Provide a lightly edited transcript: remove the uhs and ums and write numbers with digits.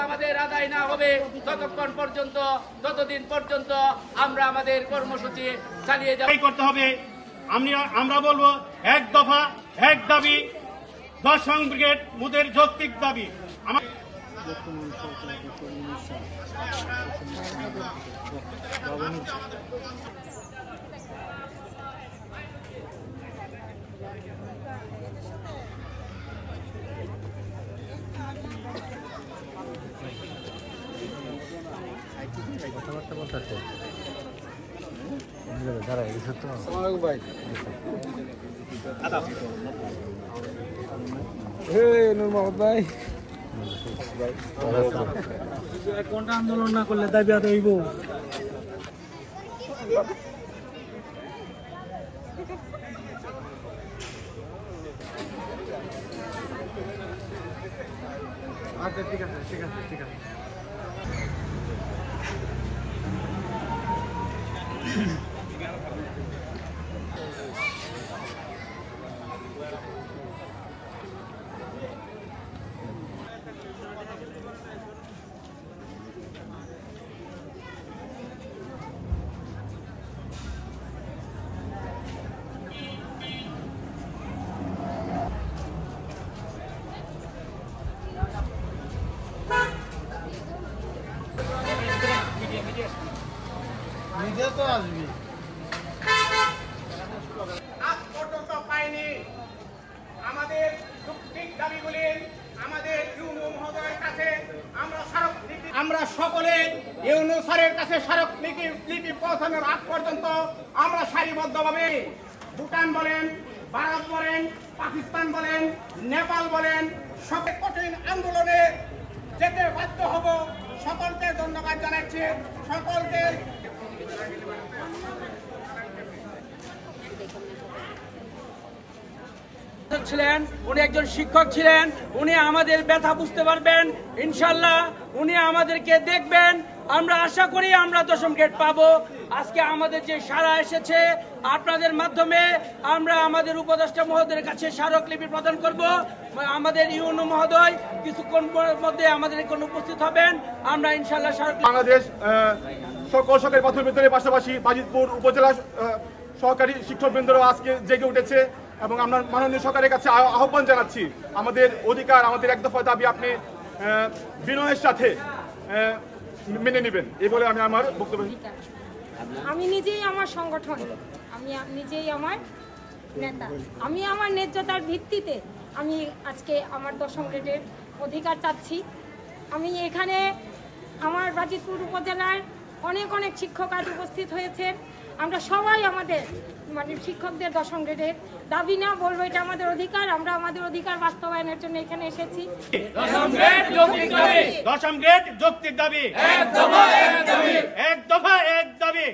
আমাদের আদায় না হবে ততক্ষণ পর্যন্ত, ততদিন পর্যন্ত আমরা আমাদের কর্মসূচি চালিয়ে যাব করতে হবে। আমরা বলবো এক দফা এক দাবি, 10 ব্রিগেড মুদের যৌক্তিক দাবি। কথাবার্তা বলতে দাঁড়াই গেছে তো ভাই। নূর মোহাম্মদ ভাই, কোনটা আন্দোলন না করলে দাবি আদায় হইব? আচ্ছা ঠিক আছে ঠিক আছে ঠিক আছে। নিজে তো আসবি। আজ পর্যন্ত পাইনি আমাদের যৌক্তিক দাবিগুলি আমাদের ইউনূ মহোদয়ের কাছে আমরা সকলে ইউনূ স্যারের কাছে স্মারকলিপি পৌঁছানোর আগ পর্যন্ত আমরা সারিবদ্ধভাবে ভুটান বলেন, ভারত বলেন, পাকিস্তান বলেন, নেপাল বলেন, সব কঠিন আন্দোলনে যেতে বাধ্য হব। সকলকে ধন্যবাদ জানাচ্ছি। সকলকে ছিলেন, উনি একজন শিক্ষক ছিলেন, উনি আমাদের ব্যথা বুঝতে পারবেন ইনশাল্লাহ, উনি আমাদেরকে দেখবেন। আমরা আশা করি আমরা 10ম গ্রেড পাবো। আজকে আমাদের যে সাড়া এসেছে আপনাদের মাধ্যমে, আমরা আমাদের উপদেষ্টা মহোদয়ের কাছে স্মারকলিপি প্রদান করব। আমাদের ইউনূ মহোদয় কিছুক্ষণ মধ্যে আমাদের এখানে উপস্থিত হবেন। আমরা ইনশাল্লাহ বাংলাদেশ সকল সরকারি প্রাথমিক বিদ্যালয়ের পাশাপাশি বাজিতপুর উপজেলা সহকারী শিক্ষকবৃন্দরাও আজকে জেগে উঠেছে এবং আমরা মাননীয় সরকারের কাছে আহ্বান জানাচ্ছি, আমাদের অধিকার, আমাদের এক দফা দাবি আপনি বিনয়ের সাথে মেনে নেবেন, এই বলে আমি আমার বক্তব্য। আমি নিজেই আমার সংগঠন, আমি নিজেই আমার নেতা, আমি আমার ন্যায্যতার ভিত্তিতে আমি আজকে আমার 10ম গ্রেডের অধিকার চাচ্ছি। আমি এখানে আমার বাজিতপুর উপজেলার অনেক শিক্ষক আজ উপস্থিত হয়েছেন। আমরা সবাই আমাদের শিক্ষকদের 10ম গ্রেডের দাবি না বলবো, এটা আমাদের অধিকার। আমরা আমাদের অধিকার বাস্তবায়নের জন্য এখানে এসেছি। 10ম গ্রেড যৌক্তিক দাবি, এক দফা এক দাবি।